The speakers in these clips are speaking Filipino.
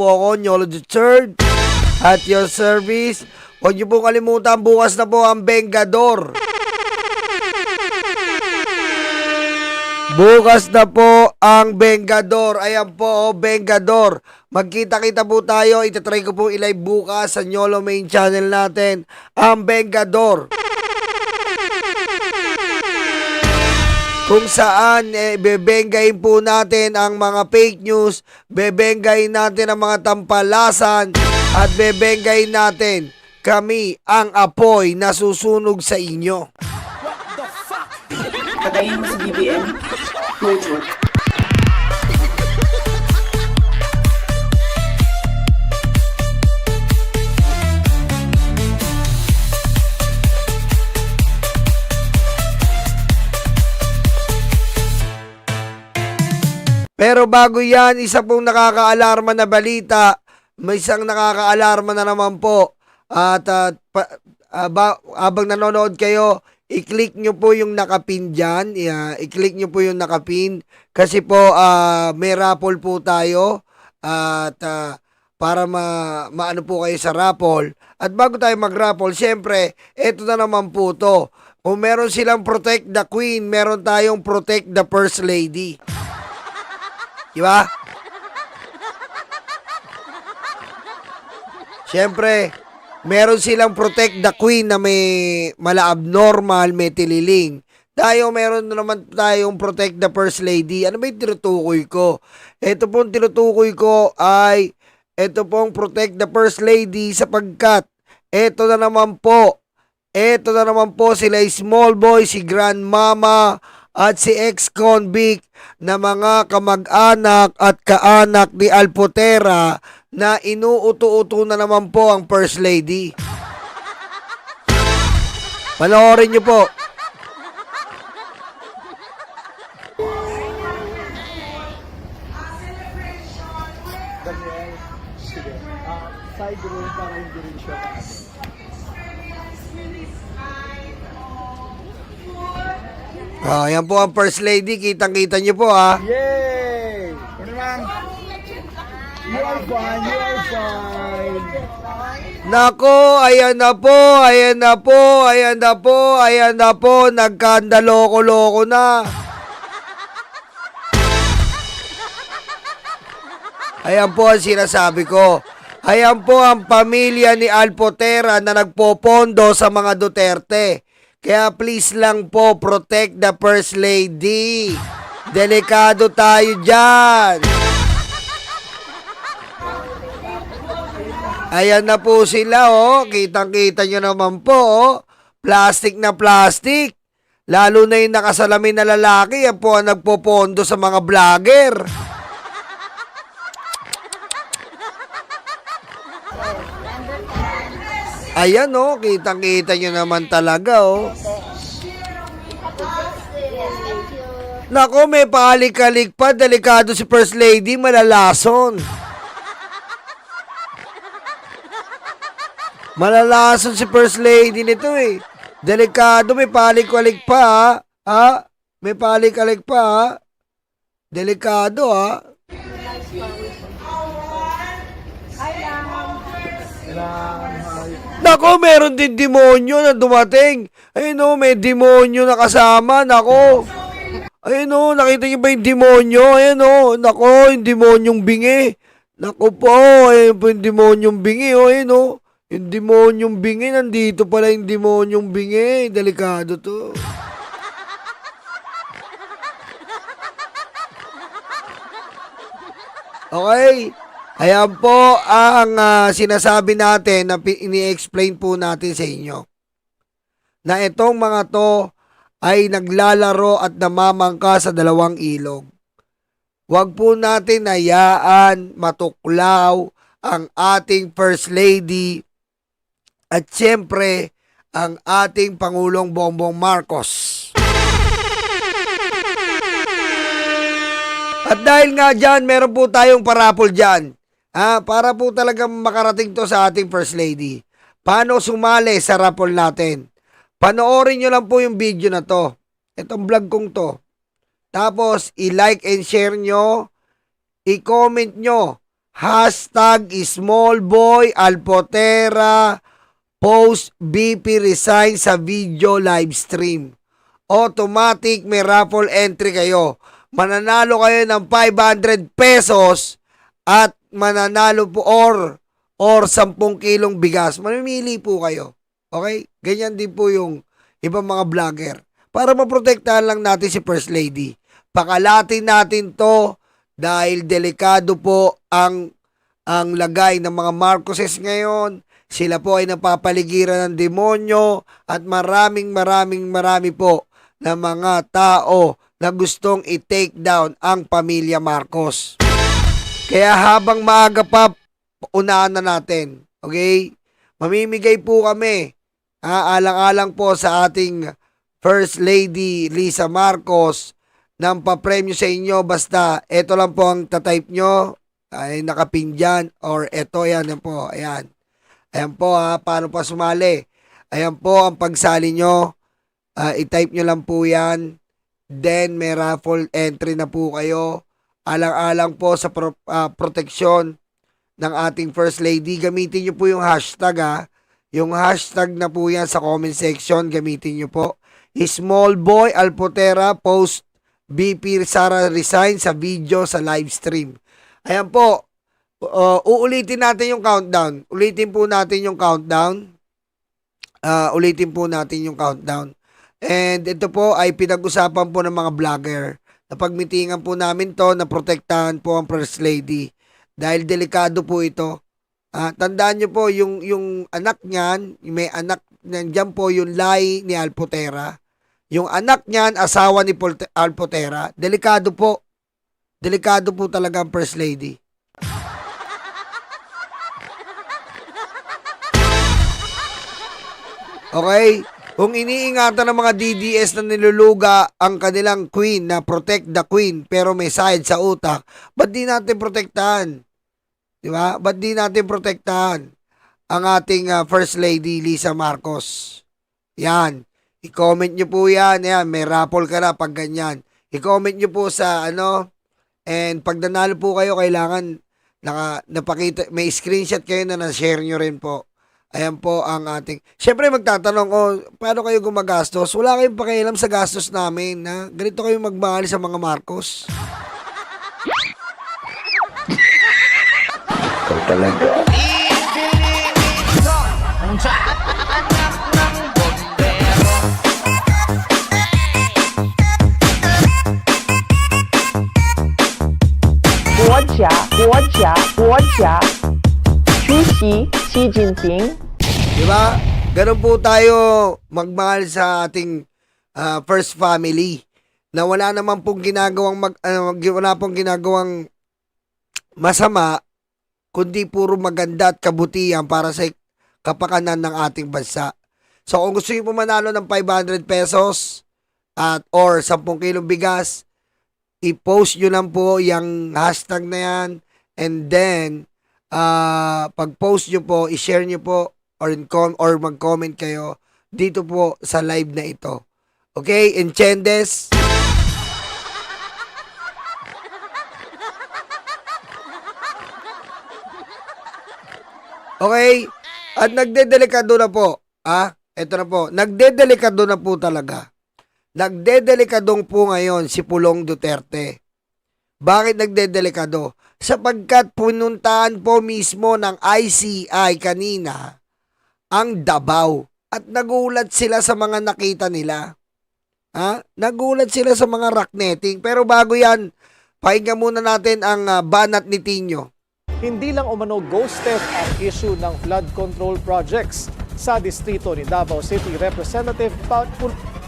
po ako, Nyolo the Third, at your service. Huwag niyo po kalimutan, bukas na po ang Vengador. Bukas na po ang Vengador. Ayan po, Vengador. Magkita-kita po tayo. Itatry ko po i-live bukas sa Nyolo main channel natin, ang Vengador. Kung saan, bebenggayin po natin ang mga fake news, bebenggayin natin ang mga tampalasan, at bebenggayin natin kami ang apoy na susunog sa inyo. Patayin mo si BBM. No joke. Pero bago yan, isa pong nakaka-alarma na balita. May isang nakaka-alarma na naman po. At habang nanonood kayo, i-click nyo po yung nakapin dyan. I-click nyo po yung nakapin. Kasi po, may raffle po tayo. At para maano po kayo sa raffle. At bago tayo mag-raffle, syempre, eto na naman po to. Kung meron silang Protect the Queen, meron tayong Protect the First Lady. Diba? Syempre, meron silang Protect the Queen na may mala abnormal, may tililing. Tayo, meron naman tayong Protect the First Lady. Ano ba yung tinutukoy ko? Ito pong tinutukoy ko ay ito pong Protect the First Lady sapagkat ito na naman po sila small boy, si grandmama at si ex-convict na mga kamag-anak at kaanak ni Alpotera na inuuto-uto na naman po ang First Lady. Panoorin niyo po. Daniel, sige. Side room para hindi rin siya. Yan po ang First Lady. Kitang-kita niyo po ha. Yay! Ano naman? You are fine, you are fine. Nako, ayan na po, ayan na po, ayan na po, ayan na po. Nagkandaloko-loko na. Ayan po ang sinasabi ko. Ayan po ang pamilya ni Alpotera na nagpopondo sa mga Duterte. Kaya please lang po, protect the First Lady. Delikado tayo dyan. Ayan na po sila, oh. Kitang-kita nyo naman po, oh. Plastic na plastic. Lalo na yung nakasalamin na lalaki, yan po ang nagpopondo sa mga vlogger. Ayan, oh. Kitang-kita nyo naman talaga, oh. Nako, may paalik-alik pa. Delikado si First Lady, malalason. Malalason si First Lady nito eh. Delikado, may paalik-alik pa ha. Ha? May paalik-alik pa ha. Delikado ha. Nako, meron din demonyo na dumating. Ayun o, may demonyo na kasama. Nako. Ayun o, nakita niyo ba yung demonyo? Ayun o, nako, yung demonyong bingi. Nako po, ayun po yung demonyong bingi. Ayun o. Yung demonyong bingi, nandito pala yung demonyong bingi. Delikado to. Okay. Ayan po ang sinasabi natin na ini-explain po natin sa inyo. Na itong mga to ay naglalaro at namamangka sa dalawang ilog. Huwag po natin hayaan matuklaw ang ating First Lady at siyempre, ang ating Pangulong Bongbong Marcos. At dahil nga dyan, meron po tayong parapol dyan. Para po talagang makarating to sa ating First Lady. Paano sumali sa raffle natin? Panoorin nyo lang po yung video na to. Itong vlog kong to. Tapos, i-like and share nyo. I-comment nyo hashtag small boy Alpotera post BP resign sa video live stream. Automatic may raffle entry kayo. Mananalo kayo ng 500 pesos at mananalo po or 10 kilong bigas. Mamimili po kayo. Okay? Ganyan din po yung ibang mga vlogger. Para maprotektahan lang natin si First Lady. Pakalatin natin to dahil delikado po ang lagay ng mga Marcoses ngayon. Sila po ay napapaligiran ng demonyo at marami po na mga tao na gustong i-take down ang pamilya Marcos. Kaya habang maaga pa, unahan na natin. Okay? Mamimigay po kami. Alang-alang po sa ating First Lady Lisa Marcos ng papremyo sa inyo. Basta, ito lang po ang tatype nyo. Ay nakapin dyan. Or ito, yan po. Ayan. Ayan po paano pa sumali. Ayan po ang pagsali nyo. I-type nyo lang po yan. Then, may raffle entry na po kayo. Alang-alang po sa proteksyon ng ating First Lady. Gamitin nyo po yung hashtag Yung hashtag na po yan sa comment section. Gamitin nyo po. Small boy Alpotera post BP Sara resign sa video sa live stream. Ayan po. Uulitin natin yung countdown. Ulitin po natin yung countdown. And ito po ay pinag-usapan po ng mga vlogger. Napagmitingan po namin to na protektahan po ang First Lady. Dahil delikado po ito. Tandaan nyo po, yung anak niyan, may anak, nandiyan po yung lahi ni Alpotera. Yung anak niyan, asawa ni Alpotera. Delikado po. Delikado po talaga ang First Lady. Okay? Kung iniingatan ng mga DDS na niluluga ang kanilang queen na protect the queen pero may side sa utak, ba't di natin protektahan? Diba? Ba't di natin protektahan ang ating First Lady Lisa Marcos? Yan. I-comment nyo po yan. Yan. May raffle ka na pag ganyan. I-comment nyo po sa and pag nanalo po kayo, kailangan napakita, may screenshot kayo na na-share nyo rin po. Ayan po ang ating... Siyempre magtatanong, paano kayo gumagastos? Wala kayong pakialam sa gastos namin. Ganito kayo magmahal sa mga Marcos. Talaga. Guo 出席Xi Jinping. Diba? Ganun po tayo magmahal sa ating first family na wala naman pong ginagawang masama kundi puro maganda at kabutihan para sa kapakanan ng ating bansa. So kung gusto niyo po manalo ng 500 pesos or 10 kilong bigas, i-post nyo lang po yung hashtag na yan, and then pag-post nyo po, i-share nyo po or mag-comment kayo dito po sa live na ito. Okay? Enchendes. Okay? At nagdedelikado na po. Ito na po. Nagdedelikado na po talaga. Nagdedelikadong po ngayon si Pulong Duterte. Bakit nagdedelikado? Sapagkat pununtahan po mismo ng ICI kanina ang Davao. At nagulat sila sa mga nakita nila. Nagulat sila sa mga rock netting. Pero bago yan, pakinggan muna natin ang banat ni Tino. Hindi lang umano ghosted ang issue ng flood control projects sa distrito ni Davao City Representative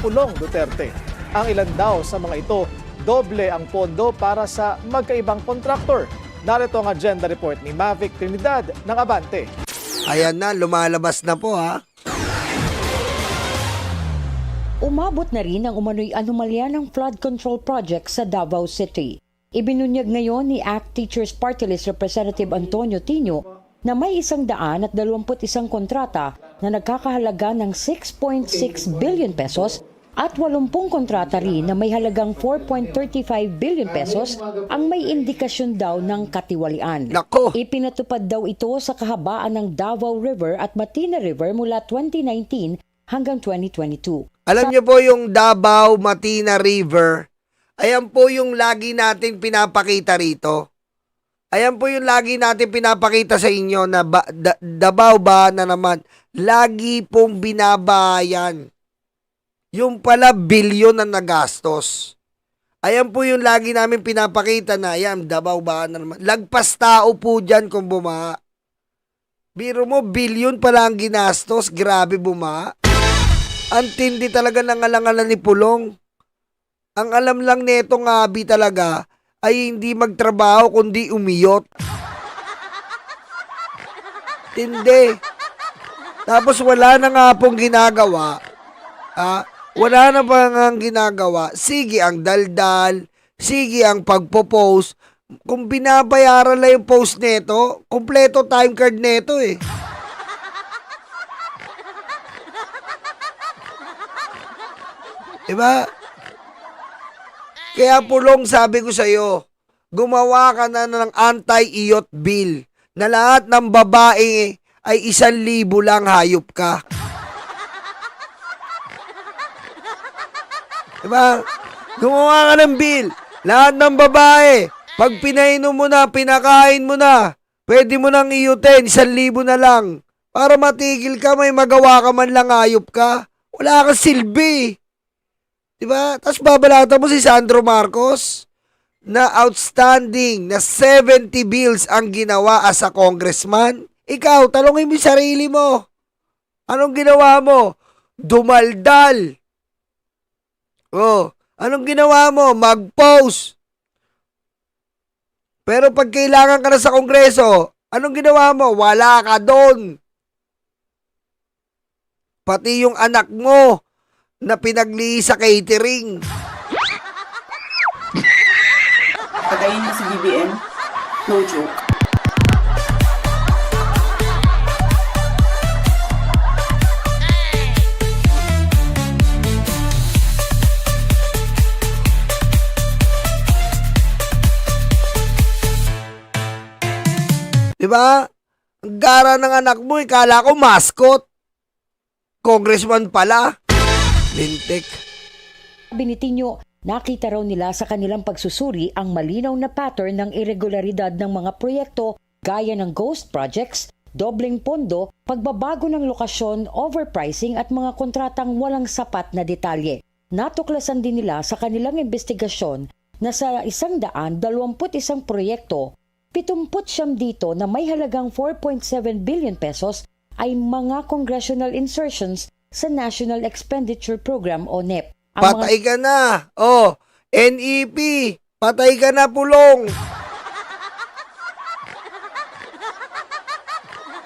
Pulong Duterte. Ang ilan daw sa mga ito, doble ang pondo para sa magkaibang kontraktor. Narito ang agenda report ni Mavic Trinidad ng Abante. Ayan na, lumalabas na po Umabot na rin ang umano'y anomalya ng flood control project sa Davao City. Ibinunyag ngayon ni ACT Teachers Party List Representative Antonio Tino na may 121 kontrata na nagkakahalaga ng 6.6 billion pesos At 80 kontrata rin na may halagang 4.35 billion pesos ang may indikasyon daw ng katiwalian. Nako. Ipinatupad daw ito sa kahabaan ng Davao River at Matina River mula 2019 hanggang 2022. Alam niyo po yung Davao Matina River, ayan po yung lagi natin pinapakita rito. Ayan po yung lagi natin pinapakita sa inyo na Davao ba na naman, lagi pong binabayan. Yung pala bilyon na nagastos. Ayan po yung lagi namin pinapakita na, ayan, Davao ba na naman. Lagpas tao po dyan kung bumaha. Biro mo, bilyon pala ang ginastos, grabe bumaha. Ang tindi talaga ng alangalan ni Pulong. Ang alam lang netong Abi talaga ay hindi magtrabaho kundi umiyot. Tindi. Tapos wala na nga pong ginagawa. Wala na pa nga ginagawa. Sige ang daldal, sige ang pagpo-post. Kung binabayaran lang yung post neto, kompleto time card neto eh. Diba? Kaya Pulong, sabi ko sa'yo, gumawa ka na ng anti-iyot bill na lahat ng babae ay 1,000 lang hayop ka. Diba? Gumawa ka ng bill. Lahat ng babae, pag pinainom mo na, pinakain mo na, pwede mo nang iyutin, 1,000 na lang. Para matigil ka, may magawa ka man lang, hayop ka. Wala kang silbi. Diba? Tapos babalata mo si Sandro Marcos na outstanding na 70 bills ang ginawa as a congressman. Ikaw, talungin mo yung sarili mo. Anong ginawa mo? Dumaldal. Oh, anong ginawa mo? Mag-post. Pero pag kailangan ka na sa kongreso, anong ginawa mo? Wala ka doon. Pati yung anak mo na pinagli sa catering. Patayin na si BBM. No joke. Diba? Ang gara ng anak mo, ikala ko mascot. Congressman pala. Lintik. Binitinyo, nakita raw nila sa kanilang pagsusuri ang malinaw na pattern ng irregularidad ng mga proyekto gaya ng ghost projects, dobleng pondo, pagbabago ng lokasyon, overpricing at mga kontratang walang sapat na detalye. Natuklasan din nila sa kanilang investigasyon na sa 121 proyekto, 79 dito na may halagang 4.7 billion pesos ay mga congressional insertions sa National Expenditure Program o NEP. Ang Patay ka na. Oh, NEP. Patay ka na, Pulong.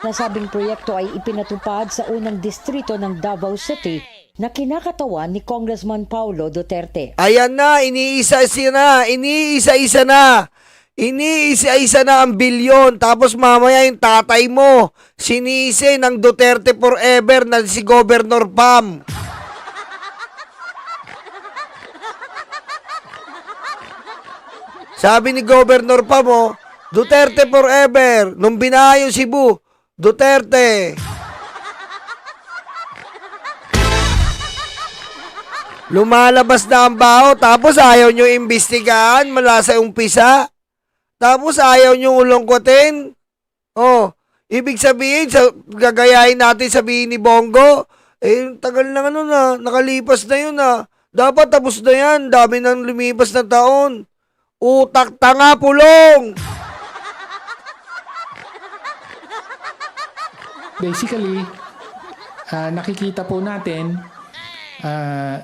nasabing proyekto ay ipinatupad sa unang distrito ng Davao City na kinakatawan ni Congressman Paulo Duterte. Ayan na, iniisa-isa na. Iniisa-isa na. Iniisa-isa na ang bilyon. Tapos mamaya yung tatay mo, sinisi ng Duterte forever na si Governor Pam. Sabi ni Governor Pam, Duterte forever. Nung binaha yung Cebu, Duterte. Lumalabas na ang baho, tapos ayaw nyo imbestigahan mula sa umpisa. Tapos ayaw nyo ulongkotin. Ibig sabihin, gagayahin natin sabihin ni Bongo, tagal na nakalipas na yun . Dapat tapos na yan, dami nang lumipas na taon. Utak tanga, Pulong! Basically, nakikita po natin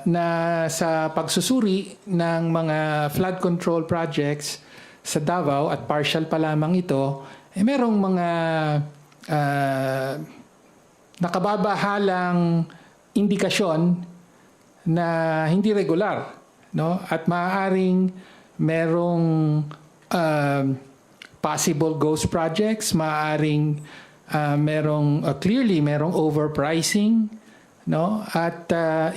na sa pagsusuri ng mga flood control projects sa Davao at partial pa lamang ito, merong mga nakababahalang indikasyon na hindi regular, no? At maaaring merong possible ghost projects, maaaring merong clearly merong overpricing no? At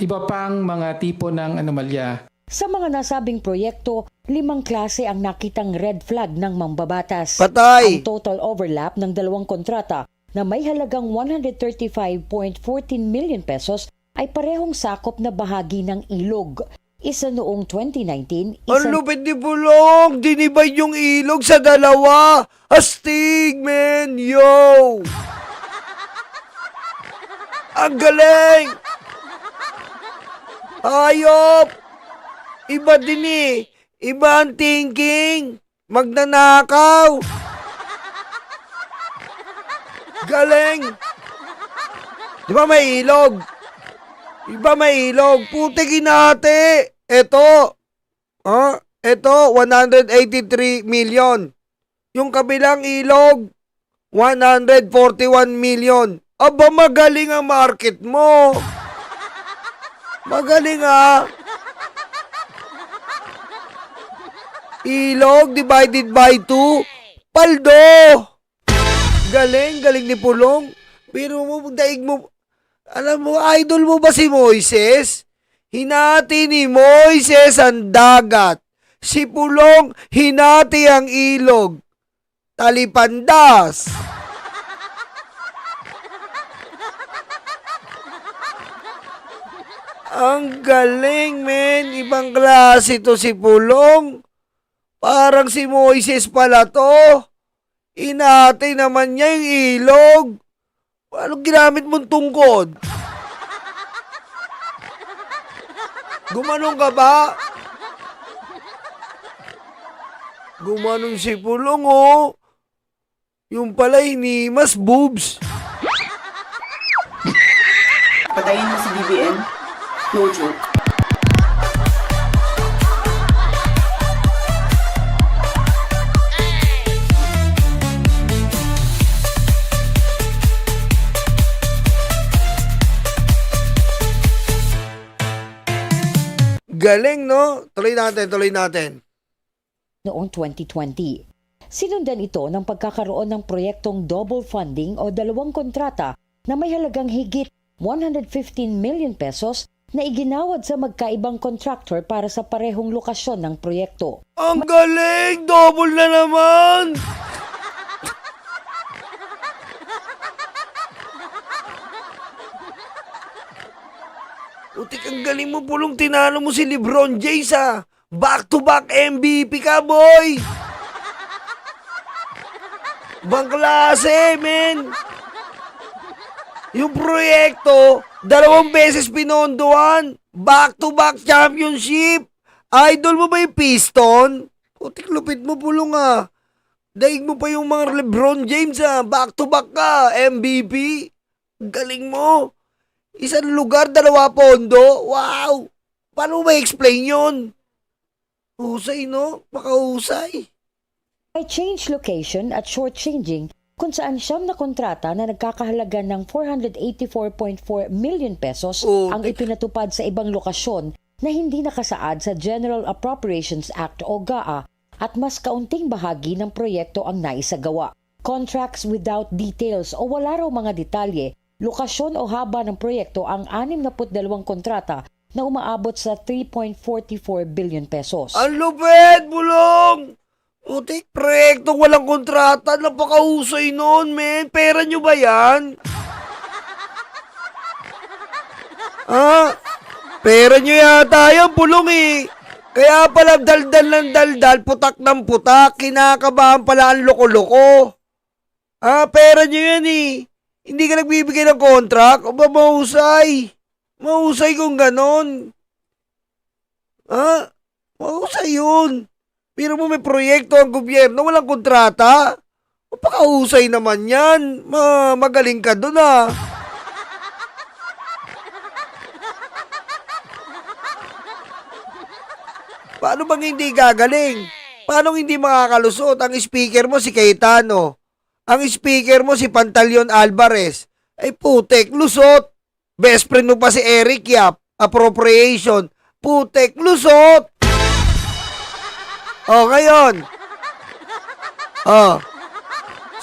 iba pang mga tipo ng anomalya. Sa mga nasabing proyekto, 5 klase ang nakitang red flag ng mambabatas. Patay! Ang total overlap ng 2 kontrata na may halagang 135.14 million pesos ay parehong sakop na bahagi ng ilog. Isa noong 2019, Ang lupit ni Pulong! Dinibay yung ilog sa dalawa! Astig, man! Yo! Ang galing! Ayop! Iba din eh. Iba ang thinking. Magnanakaw. Galing. Di ba may ilog? Iba may ilog. Puti ginate. Ito. Ito, 183 million. Yung kabilang ilog, 141 million. Aba, magaling ang market mo. Magaling ah. Ilog divided by 2. Paldo. Galing, galing ni Pulong. Pero mo, daig mo. Alam mo, idol mo ba si Moises? Hinati ni Moises ang dagat. Si Pulong, hinati ang ilog. Talipandas. Ang galing, men. Ibang klase to si Pulong. Parang si Moises pala to. Inate naman niya yung ilog. Anong ginamit mong tungkod? Gumanong ka ba? Gumanong si Pulong, oh. Yung pala hinimas boobs. Patayin mo si BBM. No joke. Galing, no? Tuloy natin, tuloy natin. noong 2020. Sinundan ito ng pagkakaroon ng proyektong double funding o 2 kontrata na may halagang higit 115 million pesos na iginawad sa magkaibang contractor para sa parehong lokasyon ng proyekto. Ang galing! Double na naman! Utik, ang galing mo, Pulong. Tinalo mo si LeBron James, ha? Back-to-back MVP ka, boy! Bang klase, men! Yung proyekto, 2 beses pinondohan. Back-to-back championship. Idol mo ba yung Piston? Putik, lupit mo, Pulong, ha? Daig mo pa yung mga LeBron James, ha? Back-to-back ka, MVP. Galing mo. Isang lugar, 2 pondo. Wow! Paano mo ma-explain yun? Husay, no? Makahusay. May change location at short-changing kung saan siyam na kontrata na nagkakahalaga ng 484.4 million pesos Oh, ang ipinatupad sa ibang lokasyon na hindi nakasaad sa General Appropriations Act o GAA at mas kaunting bahagi ng proyekto ang naisagawa. Contracts without details o wala raw mga detalye, lokasyon o haba ng proyekto ang 62 kontrata na umaabot sa 3.44 billion pesos. Ang lupit, Bulong! Putik, proyektong walang kontrata. Napakahusay nun, men. Pera nyo ba yan? Pera nyo yata yan, Bulong, eh. Kaya pala daldal ng daldal, putak ng putak. Kinakabahan pala ang loko-loko. Pera nyo yan, eh. Hindi ka nagbibigay ng contract? O ba mahusay? Mahusay kung ganon. Mahusay yun. Pero mo may proyekto ang gobyerno, walang kontrata. Pakahusay naman yan. Magaling ka dun, ah. Paano bang hindi gagaling? Paano hindi makakalusot? Ang speaker mo si Cayetano. Ang speaker mo si Pantaleon Alvarez. Ay putek, lusot. Best friend mo pa si Eric Yap. Appropriation. Putek, lusot. Ngayon.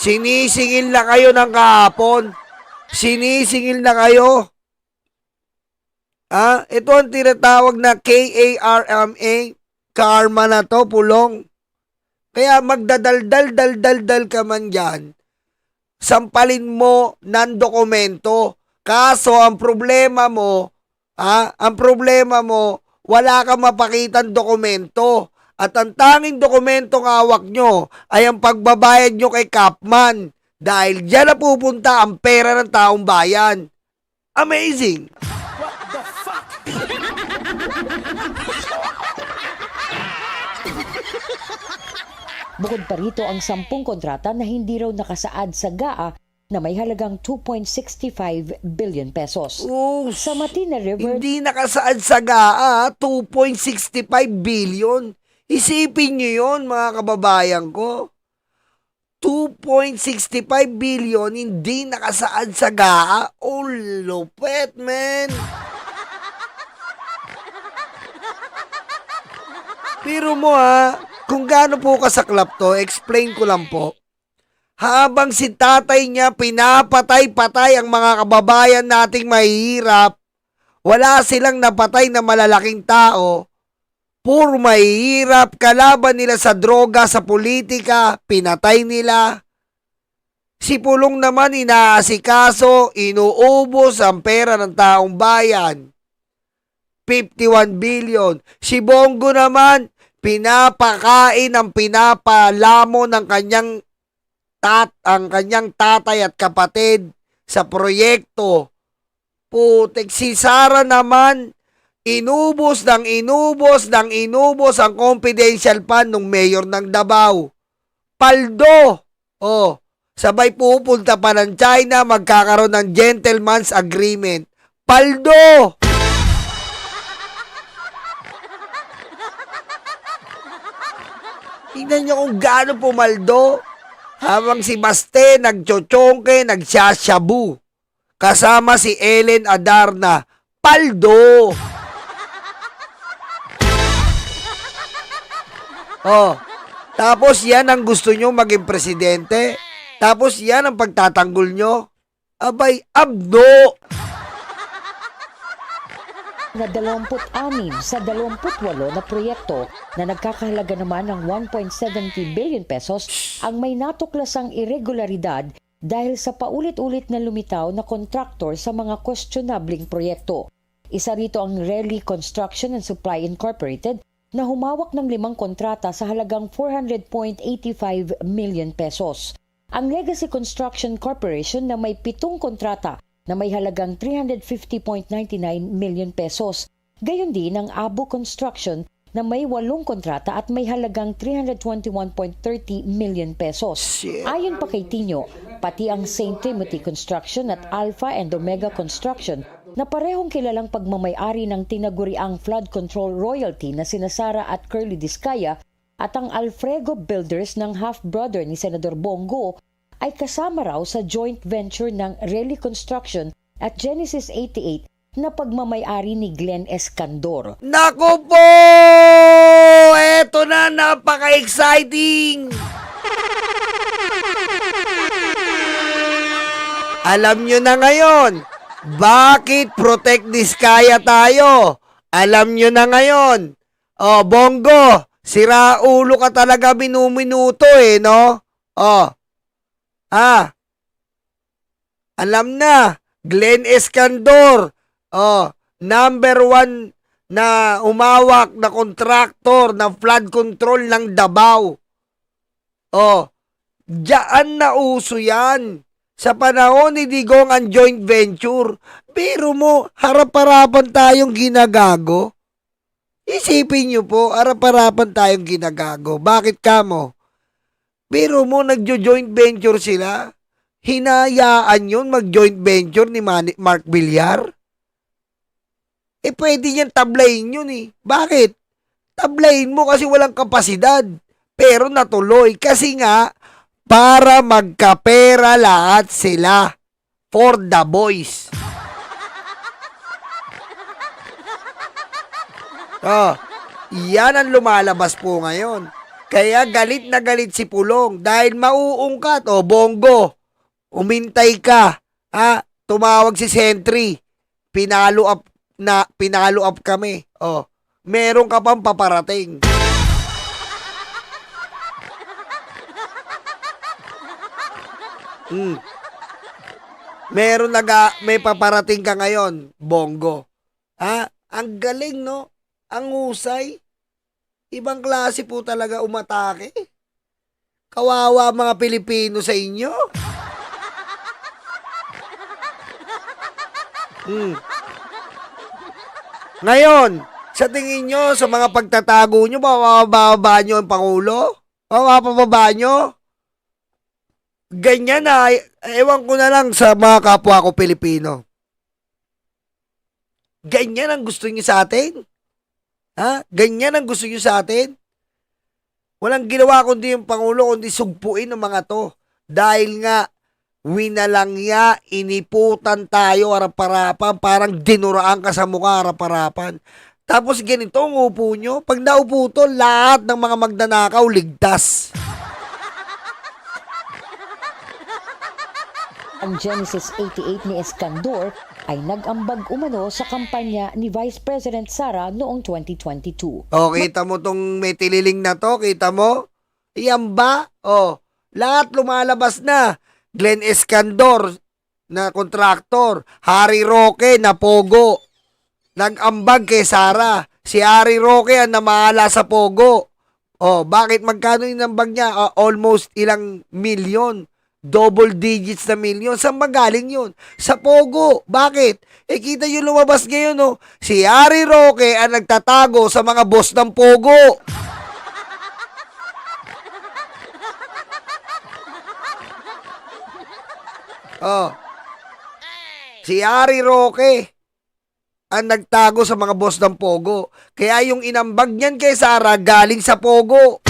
Sinisingil na kayo ng kahapon. Sinisingil na kayo. Ito ang tinatawag na KARMA. Karma na to, Pulong. Kaya magdadaldal-daldal ka man dyan. Sampalin mo ng dokumento. Kaso ang problema mo, wala kang mapakitang dokumento. At ang tanging dokumentong hawak nyo ay ang pagbabayad nyo kay Kapman. Dahil dyan na pupunta ang pera ng taong bayan. Amazing! Bukod pa rito ang 10 kontrata na hindi raw nakasaad sa GAA na may halagang 2.65 billion pesos. Sa Matina River, Hindi nakasaad sa GAA, 2.65 billion. Isipin nyo yun, mga kababayan ko. 2.65 billion hindi nakasaad sa GAA. Oh, lupet, man. Pero mo kung gaano po kasaklap to, explain ko lang po. Habang si tatay niya pinapatay-patay ang mga kababayan nating mahihirap, wala silang napatay na malalaking tao, puro mahihirap, kalaban nila sa droga, sa politika, pinatay nila. Si Pulong naman inaasikaso, inuubos ang pera ng taong bayan. 51 billion. Si Bongo naman, pinapakain ang pinapalamo ng kanyang tatay at kapatid sa proyekto. Putik, si Sara naman, inubos ang confidential fund ng mayor ng Davao. Paldo! Sabay pupunta pa ng China, magkakaroon ng gentleman's agreement. Paldo! Tingnan nyo kung gaano pumaldo. Habang si Baste nagchochongke, nagsasyabu. Kasama si Ellen Adarna. Paldo! Tapos yan ang gusto nyo maging presidente? Tapos yan ang pagtatanggol nyo? Abay, abdo! na 26 sa 28 na proyekto na nagkakahalaga naman ng 1.70 billion pesos ang may natuklasang irregularidad dahil sa paulit-ulit na lumitaw na kontraktor sa mga questionabling proyekto. Isa rito ang Relly Construction and Supply Incorporated na humawak ng 5 kontrata sa halagang 400.85 million pesos. Ang Legacy Construction Corporation na may 7 kontrata na may halagang 350.99 million pesos. Gayon din ang Abo Construction na may 8 kontrata at may halagang 321.30 million pesos. Ayon pa kay Tino, pati ang St. Timothy Construction at Alpha and Omega Construction na parehong kilalang pagmamay-ari ng tinaguriang flood control royalty na sina Sara at Curly Discaya at ang Alfrego Builders ng half-brother ni Senador Bongo ay kasama raw sa joint venture ng Relly Construction at Genesis 88 na pagmamay-ari ni Glenn Escandor. Naku po! Eto na, napaka-exciting! Alam nyo na ngayon, bakit Protect Discaya tayo? Alam nyo na ngayon. Bongo, sira ulo ka talaga minuminuto no? Alam na, Glenn Escandor, number 1 na umawak na kontraktor ng flood control ng Davao. Diyan na uso yan. Sa panahon ni Digong ang joint venture, pero mo, harap-harapan tayong ginagago. Isipin nyo po, harap-harapan tayong ginagago. Bakit kamo? Pero mo, nagjo-joint venture sila. Hinayaan yun mag-joint venture ni Mark Villar? Pwede niyan tablayin yun Bakit? Tablayin mo kasi walang kapasidad. Pero natuloy. Kasi nga, para magkapera lahat sila. For the boys. Yan ang lumalabas po ngayon. Kaya galit na galit si Pulong dahil mauungkat. Bongo, umintay ka. Tumawag si Sentry. na pinalo up kami. Oh, meron ka pang paparating. May paparating ka ngayon, Bongo. Ha? Ang galing, no? Ang husay. Ibang klase po talaga umatake. Kawawa mga Pilipino sa inyo. Ngayon, sa tingin nyo, sa mga pagtatago nyo, mabababa nyo ang Pangulo? Mabababa nyo? Ganyan na, ewan ko na lang sa mga kapwa ko Pilipino. Ganyan ang gusto nyo sa atin? Ha? Ganyan ang gusto nyo sa atin? Walang ginawa kundi yung Pangulo, kundi sugpuin ng mga to. Dahil nga, winalangya, iniputan tayo harap-harapan, parang dinuraan ka sa mukha harap-harapan. Tapos ganito ang upo nyo. Pag naupo to, lahat ng mga magnanakaw ligtas. Ang Genesis 88 ni Escandor ay nag-ambag umano sa kampanya ni Vice President Sara noong 2022. O, kita mo tong may tililing na to? Kita mo? Iyan ba? O, lahat lumalabas na. Glenn Escandor na kontraktor. Harry Roque na pogo. Nag-ambag kay Sara. Si Harry Roque ang namahala sa pogo. O, bakit magkano yung ambag niya? Almost ilang milyon. Double digits na milyon. Saan magaling yun? Sa pogo. Bakit? Kita yung lumabas ngayon, no? Si Harry Roque ang nagtatago sa mga boss ng pogo. Oh. Si Harry Roque ang nagtago sa mga boss ng pogo. Kaya yung inambag niyan kay Sara galing sa pogo.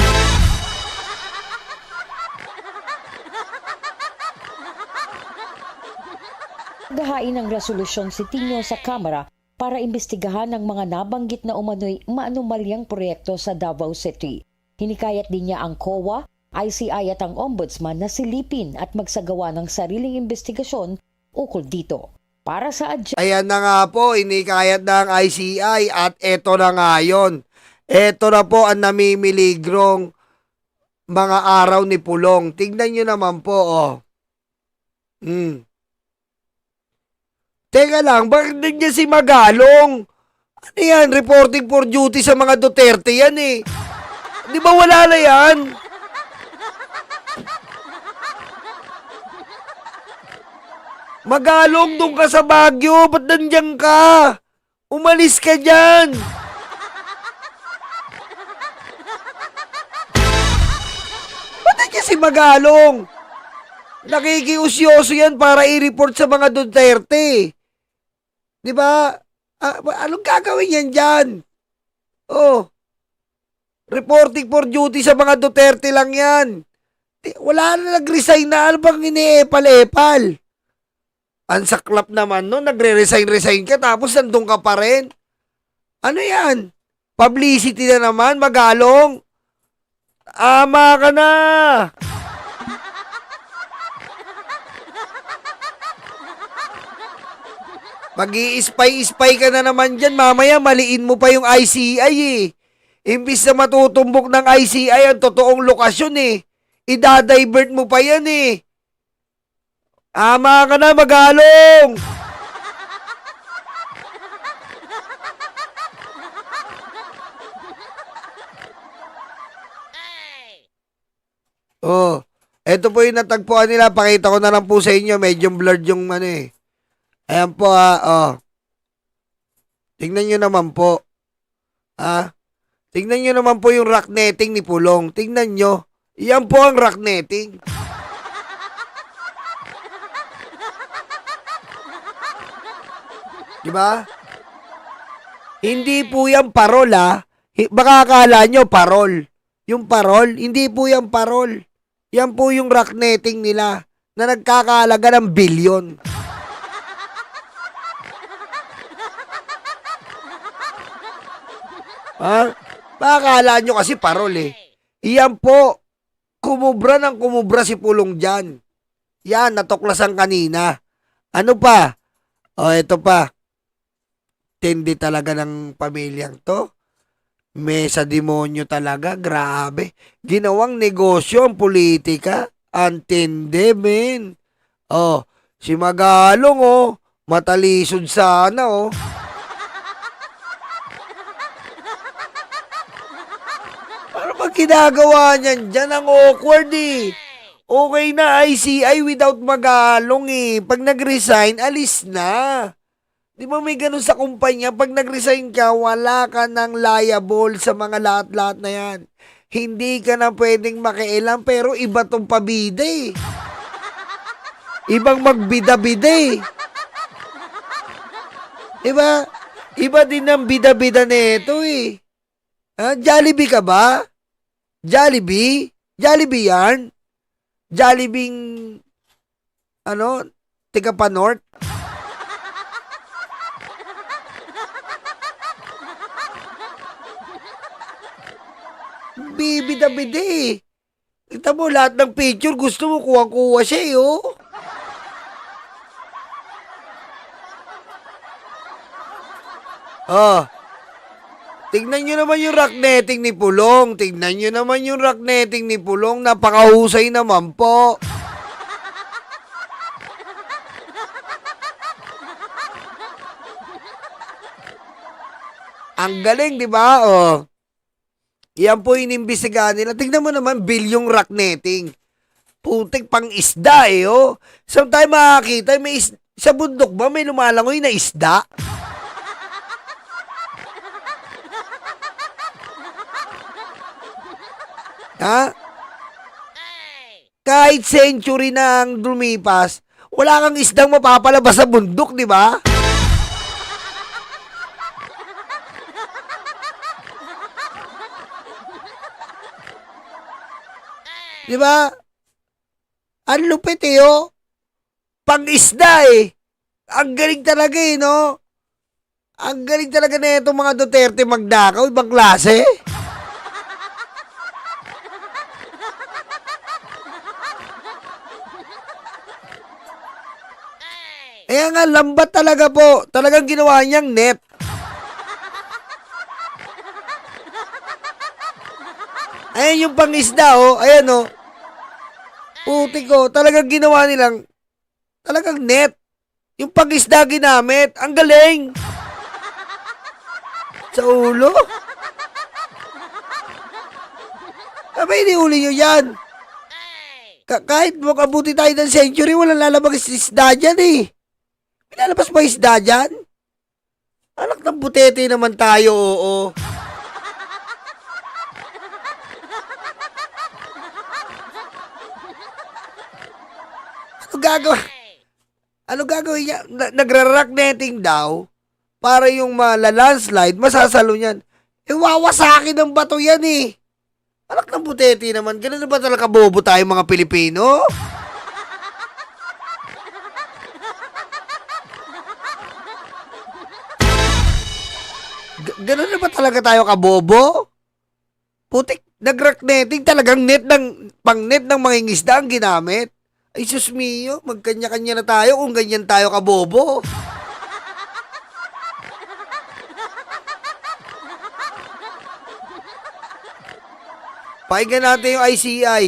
Gahain ng resolusyon si Tino sa Kamara para imbestigahan ang mga nabanggit na umano'y maanumalyang proyekto sa Davao City. Hinikayat din niya ang COA, ICI at ang Ombudsman na silipin at magsagawa ng sariling investigasyon ukol dito. Para sa Ayan na nga po, inikayat na ang ICI at eto na nga yun. Eto na po ang namimiligrong mga araw ni Pulong. Tignan nyo naman po, oh. Teka lang, bakit nandiyan si Magalong? Ano yan? Reporting for duty sa mga Duterte yan eh. Di ba wala na yan? Magalong, doon ka sa Baguio. Ba't nandiyan ka? Umalis ka dyan. Ba't nandiyan si Magalong? Nakikiusyoso yan para i-report sa mga Duterte. Di ba? Anong gagawin yan dyan? Oh. Reporting for duty sa mga Duterte lang yan. Wala na nag-resign na. Ano bang iniepal-epal? Ang saklap naman no, nagre-resign ka tapos nandun ka pa rin. Ano yan? Publicity na naman, Magalong. Ama ka na. Mag-i-spy-spy ka na naman dyan. Mamaya maliin mo pa yung ICI eh. Imbis na matutumbok ng ICI ang totoong lokasyon eh. Idadivert mo pa yan eh. Ama ka na, Magalong! Oh, eto po yung natagpuan nila. Pakita ko na lang po sa inyo. Medyo blurred yung ano eh. Ayan po oh. Tingnan nyo naman po. Tingnan nyo naman po yung rock netting ni Pulong. Tingnan nyo. Yan po ang rock netting. Diba? Hindi po yan parol Baka akala nyo parol. Yung parol, hindi po yan parol. Yan po yung rock netting nila na nagkakahalaga ng bilyon. Akala nyo kasi parol eh. Iyan po, kumubra ng kumubra si Pulong dyan. Yan, natuklasan kanina. Ano pa? Ito pa. tindi talaga ng pamilyang to. Mesa demonyo talaga, grabe. Ginawang negosyo ang politika. Antindi, men. Oh, si Magalong, oh. Matalisod sana, oh. Ano ba ginagawa niyan? Diyan ang awkward, eh. Okay na, ICI without Magalong, eh. Pag nag-resign, alis na. Di ba may ganun sa kumpanya? Pag nag-resign ka, wala ka ng liable sa mga lahat-lahat na yan. Hindi ka na pwedeng makialam, pero iba tong pabida, eh. Ibang magbida-bida, eh. Diba? Iba din ang bida-bida nito, eh. Ha? Jollibee ka ba? Jollibee? Jollibee yan? Jollibee, ano, tiga pa North? Bibida-bida, eh. Kita mo, lahat ng picture, gusto mo kuha-kuha siya, eh, oh. Ah, tignan nyo naman yung rock netting ni Pulong. Tignan nyo naman yung rock netting ni Pulong. Napakahusay naman po. Ang galing, di ba? Oh. Yan po inimbestigahan nila. Tignan mo naman, bilyong rock netting. Putik pang isda, eh, oh. Saan tayo makakita? Sa bundok ba may lumalangoy na isda? Ha? Kahit century na ang lumipas, wala kang isdang mapapalabas sa bundok, di ba? Di ba? Ang lupit, eh, oh. Pang-isda, eh. Ang galing talaga, eh, no? Ang galing talaga na itong mga Duterte magdakaw. Ibang klase. Kaya nga, lambat talaga po. Talagang ginawa niyang net. Ayan yung pang-isda, oh. Ayan, oh. Putik ko. Talagang ginawa nilang, talagang net. Yung pang-isda ginamit. Ang galing. Sa ulo. Abay, iniuli nyo yan. Kahit makabuti tayo ng century, walang lalabag isda dyan, eh. Pinalabas ba isda dyan? Anak ng butete naman tayo, oo. Ano gagawin? Ano gagawin niya? Nagra-rock netting daw para yung malalandslide, masasalo niyan. Eh, wawasakin ng bato yan, eh. Anak ng butete naman. Ganun na ba talaga bobo tayo mga Pilipino? Ganun na ba talaga tayo kabobo? Putik, nag-rock netting, talagang net ng, pang-net ng mga ingisda ang ginamit. Ay, sus mio, magkanya-kanya na tayo kung ganyan tayo kabobo. Pakinggan natin yung ICI.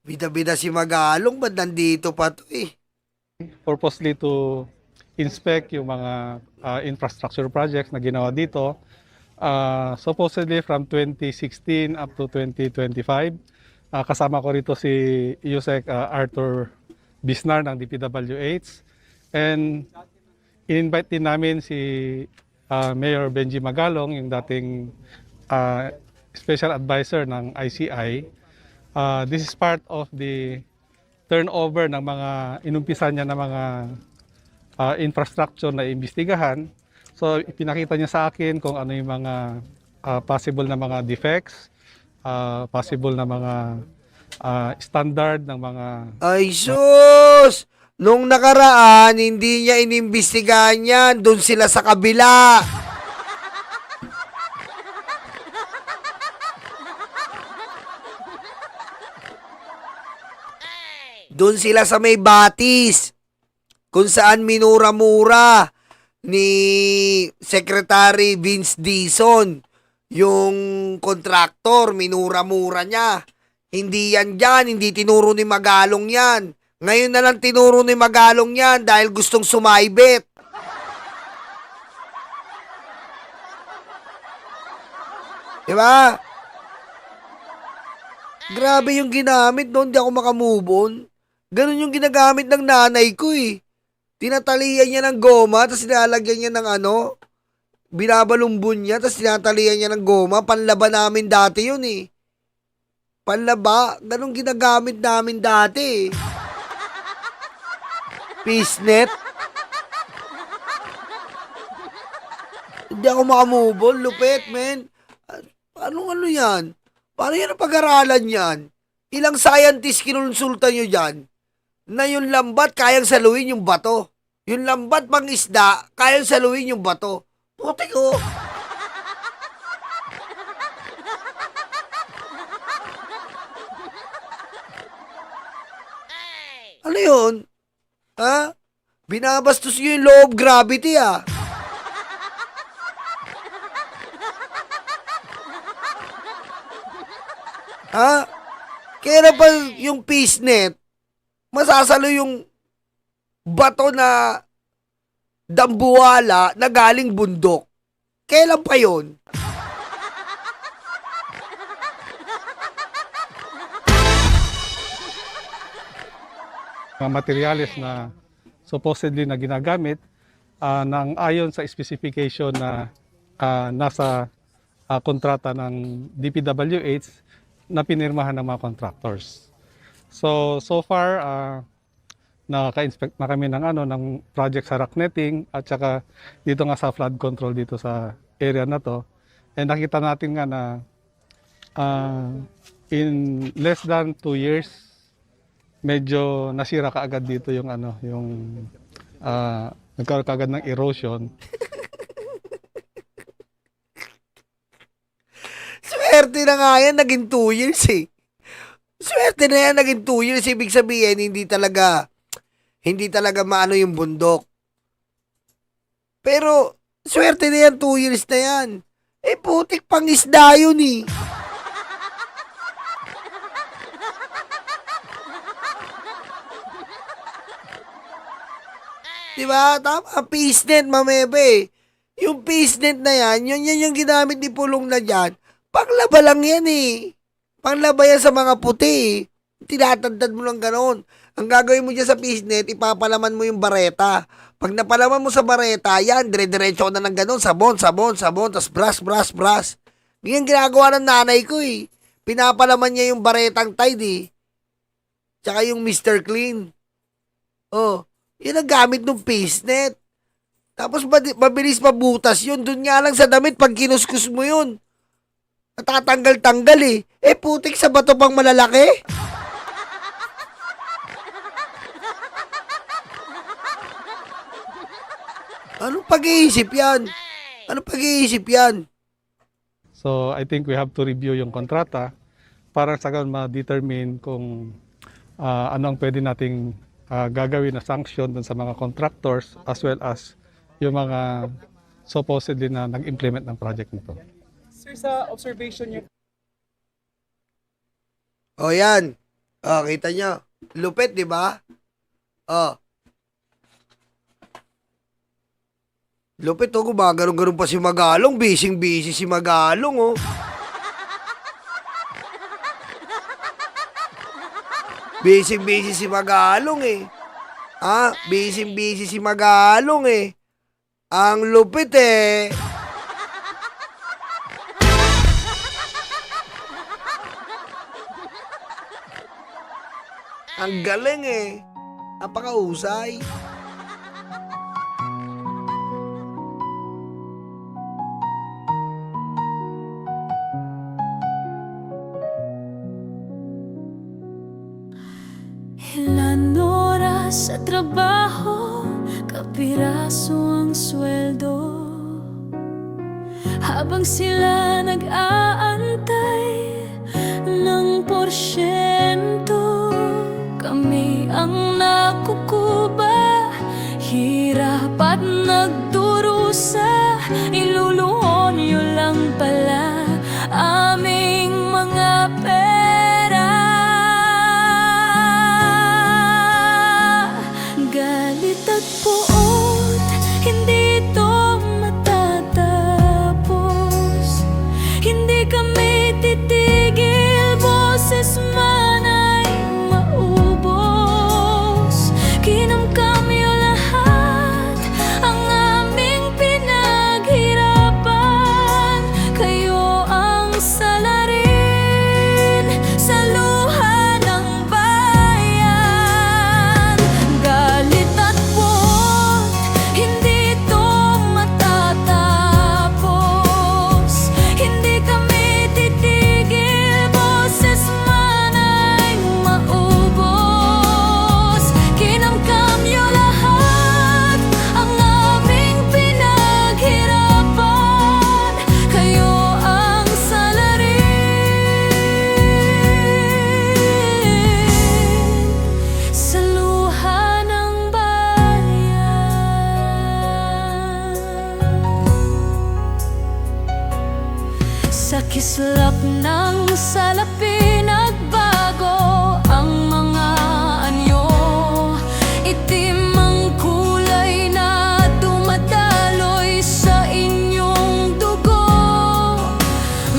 Bida-bida si Magalong, ba't nandito pa to, eh? Purposely to inspect yung mga infrastructure projects na ginawa dito. Supposedly from 2016 up to 2025. Kasama ko rito si Yusek Arthur Bisnar ng DPWH. And in-invite din namin si Mayor Benji Magalong, yung dating special advisor ng ICI. This is part of the turnover ng mga inumpisa niya na mga infrastructure na imbestigahan. So ipinakita niya sa akin kung ano yung mga possible na mga defects, possible na mga standard ng mga... Ay sus! Nung nakaraan, hindi niya inimbestigahan yan. Doon sila sa kabila. Doon sila sa may batis. Kung saan minura-mura ni Secretary Vince Dizon. Yung kontraktor, minura-mura niya. Hindi yan dyan, hindi tinuro ni Magalong yan. Ngayon na lang tinuro ni Magalong yan dahil gustong sumaibit. Diba? Grabe yung ginamit doon, hindi ako makamove on. Ganun yung ginagamit ng nanay ko eh. Tinatalian niya ng goma, tapos nilalagyan niya ng ano, binabalumbon niya, tapos tinatalian niya ng goma. Panlaba namin dati yun eh. Panlaba, ganun ginagamit namin dati eh. Peace net. Hindi ako makamove on, lupit men. Anong ano yan? Paano yan ang pag-aralan yan? Ilang scientist kinonsulta nyo dyan na yung lambat kayang saluin yung bato. Yung lambat pang isda, kayang saluin yung bato. Puti ko. Ano yun? Ha? Binabastos nyo yung law of gravity ah. Ha? Kaya pa yung peace net, masasalo yung bato na dambuwala na galing bundok. Kailan pa yon? Mga materyales na supposedly na ginagamit ng ayon sa specification na nasa kontrata ng DPWH na pinirmahan ng mga contractors. So far nakaka-inspect na kami ng project sa rock netting at saka dito nga sa flood control dito sa area na to. And nakita natin nga na in less than 2 years medyo nasira kaagad dito yung nagkaroon kaagad ng erosion. Swerte na nga yan, naging 2 years eh. Swerte na yan, naging 2 years. Ibig sabihin, hindi talaga maano yung bundok. Pero, swerte na yan, 2 years na yan. Eh, putik pang isda yun eh. Diba? Tama, peace net, mamebe. Yung peace net na yan, yun yung ginamit ni Pulong na dyan. Panglaba lang yan eh. Panglaba yan sa mga puti eh. Tinatandad mo lang ganon. Ang gagawin mo dyan sa peace net, ipapalaman mo yung bareta. Pag napalaman mo sa bareta, yan, dire-diretso na ng ganon. Sabon, tas brush. Ganyan ginagawa ng nanay ko eh. Pinapalaman niya yung baretang Tide eh. Tsaka yung Mr. Clean. Oh, yun ang gamit ng peace net. Tapos mabilis mabutas yun. Doon nga lang sa damit pag kinuskus mo yun. Natatanggal-tanggal eh. Eh putik sa bato pang malalaki. Anong pag-iisip yan? So I think we have to review yung kontrata para sa ganun ma-determine kung ano ang pwede nating gagawin na sanction dun sa mga contractors as well as yung mga supposedly na nag-implement ng project nito. Sir, sa observation niyo, O yan. O, kita nyo. Lupit, di ba? O. Lupit, o. Gumagano'n-ganon pa si Magalong. Busy-busy si Magalong, o. Busy-busy si Magalong, eh. Busy-busy si Magalong, eh. Ang lupit, eh. Ang galing eh. Napakahusay. Ilan oras sa trabaho, kapiraso ang sweldo. Habang sila nag-aantay ng porsyento, kami ang nakukuba, hirap at nagduro. iluluhon niyo lang pala aming mga pera. Galit at puot, hindi ito matatapos. Hindi kami titigil, boses man ay maubos. Kinamkam niyo lahat ang aming pinaghirapan. Kayo ang salarin sa luha ng bayan. Galit at puot, hindi ito matatapos. Hindi kami titigil, boses man ay maubos. Kinamkam niyo lahat ang aming pinaghirapan. Kayo ang salarin sa luha ng bayan. Sa kislap ng salapi nagbago ang mga anyo. Itim ang kulay na dumadaloy sa inyong dugo.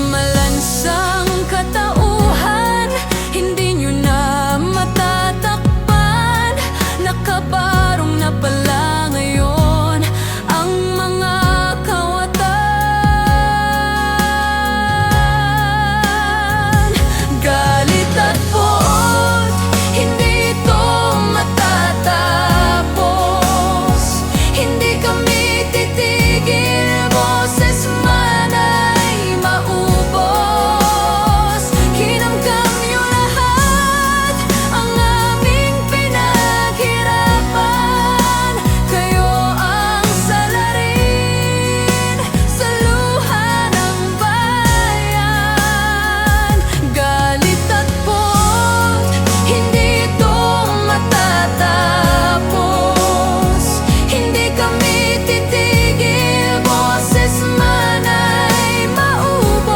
Malansang katauhan, hindi nyo na matatakpan. Nakabarong na pala ngayon ang mga kawatan. Galit at puot, hindi ito matatapos. Hindi kami titigil, boses man ay maubos. Kinamkam niyo lahat ang aming pinaghirapan. Kayo ang salarin sa luha ng bayan. Galit at puot, hindi ito matatapos. Hindi kami titigil, boses man ay maubos.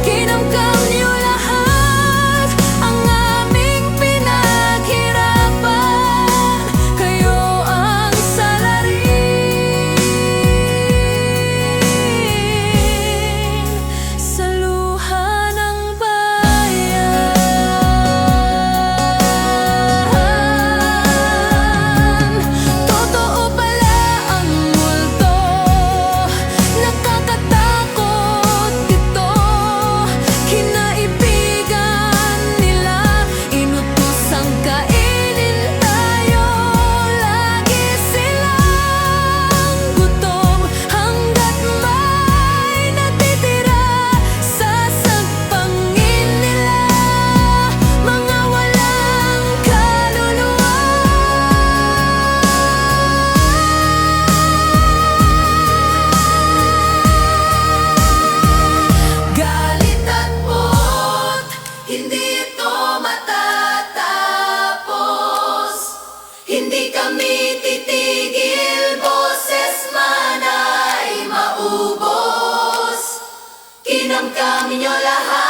Kinamkam niyo lahat ang aming pinaghirapan. Kayo ang salarin sa luha ng bayan. Totoo pala ang multo, nakakatakot ito. Kinaibigan nila, inutusang kainin tayo. Lagi silang gutom hanggat may natitira sa sagpangin nila. Mga walang kaluluwa. Galit at puot, hindi ito matatapos. Hindi kami titigil, boses man ay maubos. Kinamkam niyo lahat